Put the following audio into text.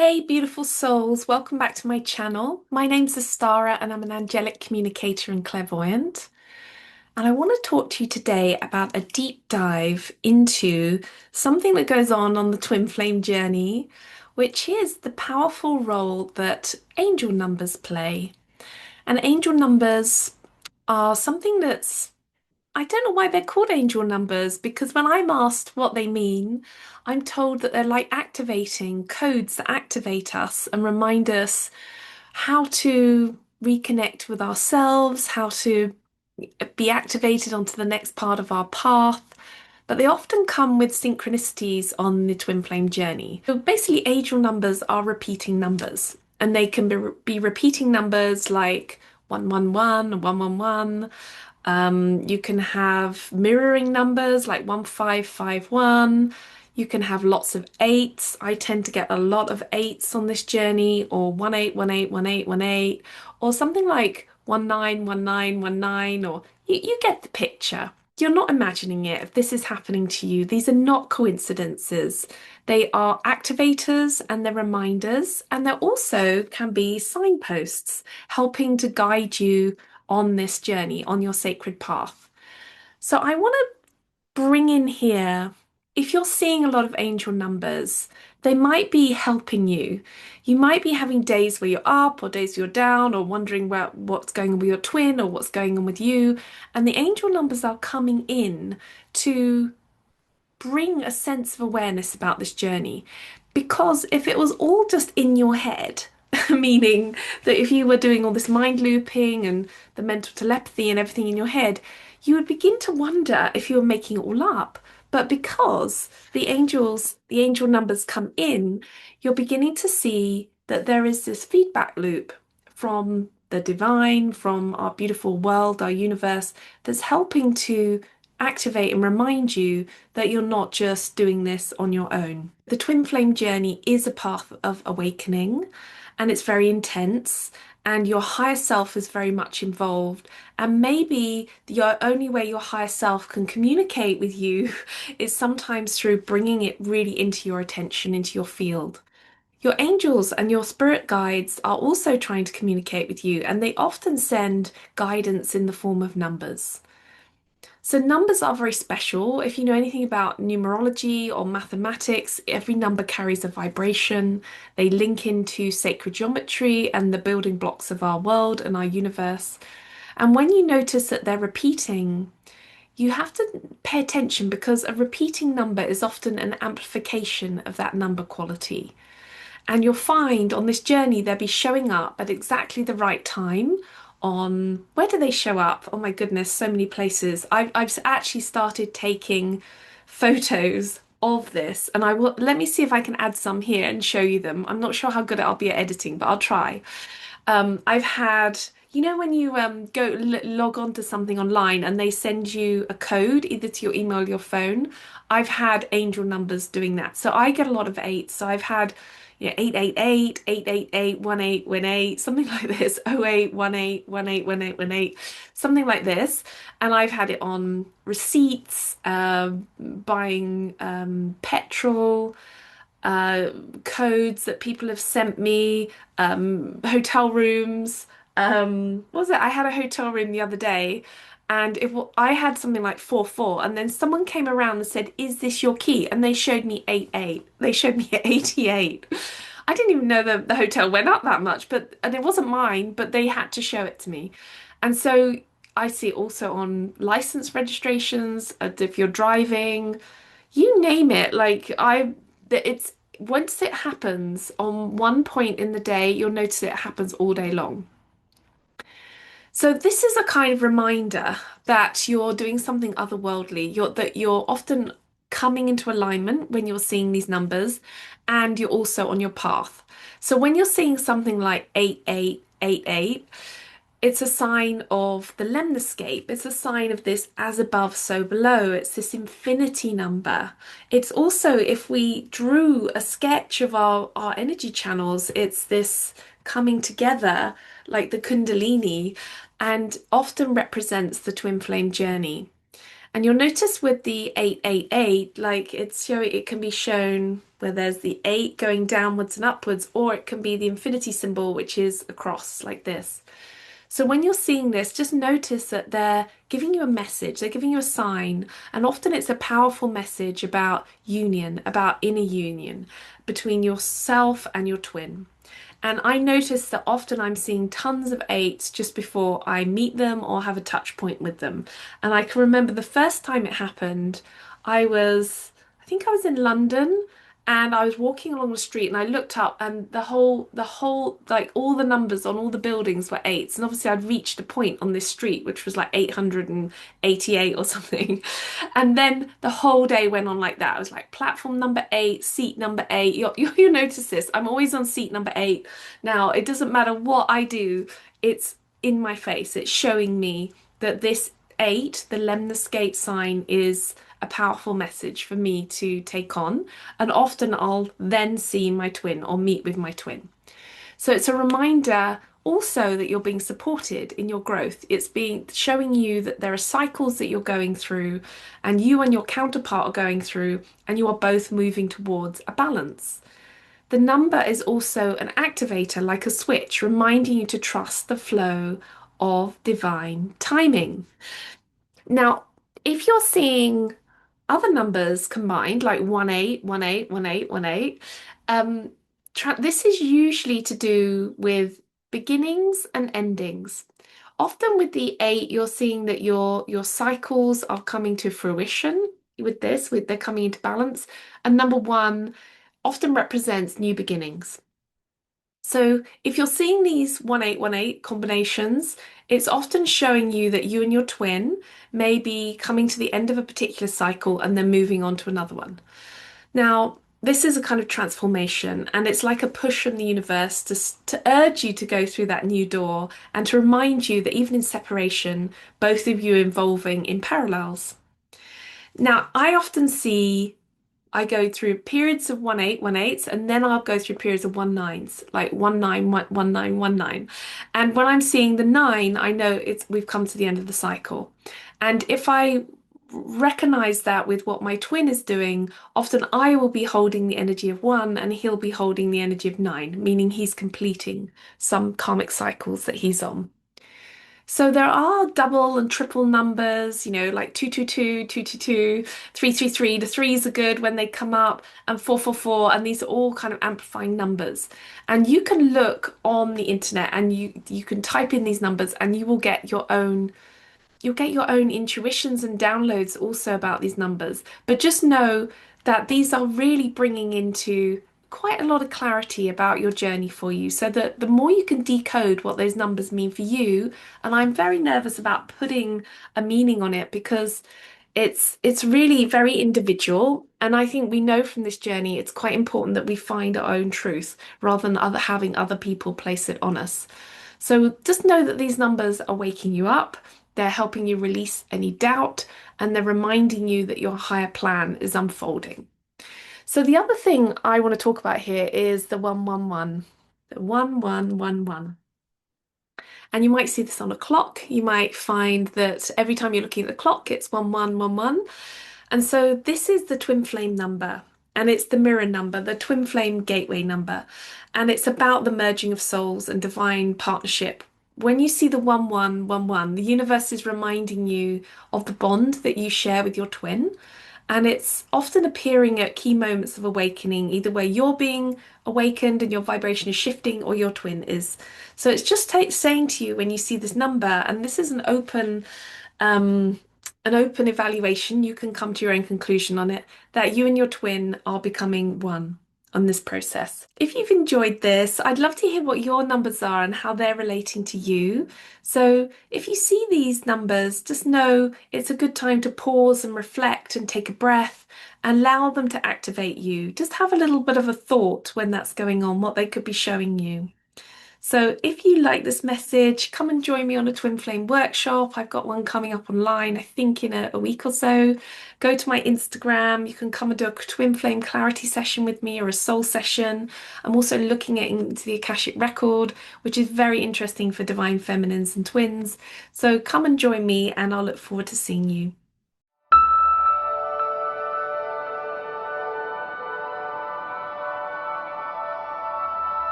Hey, beautiful souls, welcome back to my channel. My name's Astara and I'm an angelic communicator and clairvoyant. And I want to talk to you today about a deep dive into something that goes on the twin flame journey, which is the powerful role that angel numbers play. And angel numbers are something that's I don't know why they're called angel numbers because when I'm asked what they mean, I'm told that they're like activating codes that activate us and remind us how to reconnect with ourselves, how to be activated onto the next part of our path. But they often come with synchronicities on the twin flame journey. So basically, angel numbers are repeating numbers, and they can be repeating numbers like 111, 111. You can have mirroring numbers like 1551. You can have lots of eights. I tend to get a lot of eights on this journey, or 18181818, or something like 191919, or you get the picture. You're not imagining it. If this is happening to you, these are not coincidences. They are activators and they're reminders, and they also can be signposts helping to guide you on this journey, on your sacred path. So I want to bring in here, if you're seeing a lot of angel numbers, they might be helping you. You might be having days where you're up or days you're down or wondering about what's going on with your twin or what's going on with you. And the angel numbers are coming in to bring a sense of awareness about this journey. Because if it was all just in your head, meaning that if you were doing all this mind looping and the mental telepathy and everything in your head, you would begin to wonder if you were making it all up. But because the angel numbers come in, you're beginning to see that there is this feedback loop from the divine, from our beautiful world, our universe, that's helping to activate and remind you that you're not just doing this on your own. The twin flame journey is a path of awakening and it's very intense, and your higher self is very much involved. And maybe the only way your higher self can communicate with you is sometimes through bringing it really into your attention, into your field. Your angels and your spirit guides are also trying to communicate with you, and they often send guidance in the form of numbers. So numbers are very special. If you know anything about numerology or mathematics, every number carries a vibration. They link into sacred geometry and the building blocks of our world and our universe. And when you notice that they're repeating, you have to pay attention because a repeating number is often an amplification of that number quality. And you'll find on this journey they'll be showing up at exactly the right time. On where do they show up? Oh my goodness, so many places. I've actually started taking photos of this, and I will let me see if I can add some here and show you them. I'm not sure how good I'll be at editing, but I'll try. I've had, you know, when you go log on to something online and they send you a code either to your email or your phone. I've had angel numbers doing that. So I get a lot of eights. So I've had, 888, 888, 1818, something like this. 08, 18, 18, 18, something like this. And I've had it on receipts, buying petrol, uh, codes that people have sent me, hotel rooms. What was it? I had a hotel room the other day, and I had something like 44, and then someone came around and said, "Is this your key?" And they showed me 88. They showed me 88. I didn't even know the hotel went up that much, and it wasn't mine, but they had to show it to me. And so I see it also on license registrations, if you're driving, you name it. It's once it happens on one point in the day, you'll notice it happens all day long. So this is a kind of reminder that you're doing something otherworldly. That you're often coming into alignment when you're seeing these numbers, and you're also on your path. So when you're seeing something like 8888, it's a sign of the lemniscape. It's a sign of this as above, so below. It's this infinity number. It's also, if we drew a sketch of our energy channels, it's this coming together like the Kundalini, and often represents the twin flame journey. And you'll notice with the 888, like it can be shown. where there's the 8 going downwards and upwards, or it can be the infinity symbol, which is a cross like this. So when you're seeing this, just notice that they're giving you a message, they're giving you a sign, and often it's a powerful message about union, about inner union between yourself and your twin. And I notice that often I'm seeing tons of 8s just before I meet them or have a touch point with them. And I can remember the first time it happened, I think I was in London and I was walking along the street and I looked up and like all the numbers on all the buildings were 8s. And obviously I'd reached a point on this street, which was like 888 or something. And then the whole day went on like that. I was like platform number 8, seat number 8. You notice this. I'm always on seat number 8. Now, it doesn't matter what I do, it's in my face. It's showing me that this 8, the lemniscate sign, is a powerful message for me to take on. And often I'll then see my twin or meet with my twin. So it's a reminder also that you're being supported in your growth. It's being showing you that there are cycles that you're going through and you and your counterpart are going through, and you are both moving towards a balance. The number is also an activator, like a switch, reminding you to trust the flow of divine timing. Now, if you're seeing other numbers combined, like 18, 18, 18, 18, um, this is usually to do with beginnings and endings. Often with the 8, you're seeing that your cycles are coming to fruition with this, with they're coming into balance. And number 1 often represents new beginnings. So if you're seeing these 1818 combinations, it's often showing you that you and your twin may be coming to the end of a particular cycle and then moving on to another one. Now, this is a kind of transformation, and it's like a push from the universe to urge you to go through that new door and to remind you that even in separation, both of you are evolving in parallels. Now, I go through periods of 1818s, and then I'll go through periods of 19s, like 19, 19. And when I'm seeing the 9, I know we've come to the end of the cycle. And if I recognize that with what my twin is doing, often I will be holding the energy of 1 and he'll be holding the energy of 9, meaning he's completing some karmic cycles that he's on. So there are double and triple numbers, like 222, 222, 333. The threes are good when they come up, and 444, and these are all kind of amplifying numbers. And you can look on the internet and you can type in these numbers and you'll get your own intuitions and downloads also about these numbers. But just know that these are really bringing into quite a lot of clarity about your journey for you, so that the more you can decode what those numbers mean for you, and I'm very nervous about putting a meaning on it because it's really very individual, and I think we know from this journey it's quite important that we find our own truth rather than having other people place it on us. So just know that these numbers are waking you up, they're helping you release any doubt, and they're reminding you that your higher plan is unfolding. So the other thing I want to talk about here is the 111, the 1111. And you might see this on a clock. You might find that every time you're looking at the clock, it's 1111. And so this is the twin flame number, and it's the mirror number, the twin flame gateway number. And it's about the merging of souls and divine partnership. When you see the 1111, the universe is reminding you of the bond that you share with your twin. And it's often appearing at key moments of awakening, either where you're being awakened and your vibration is shifting or your twin is. So it's just saying to you when you see this number, and this is an open evaluation, you can come to your own conclusion on it, that you and your twin are becoming one on this process. If you've enjoyed this, I'd love to hear what your numbers are and how they're relating to you. So if you see these numbers, just know it's a good time to pause and reflect and take a breath and allow them to activate you. Just have a little bit of a thought when that's going on, what they could be showing you. So if you like this message, come and join me on a Twin Flame workshop. I've got one coming up online, I think in a week or so. Go to my Instagram. You can come and do a Twin Flame clarity session with me or a soul session. I'm also looking into the Akashic Record, which is very interesting for divine feminines and twins. So come and join me and I'll look forward to seeing you.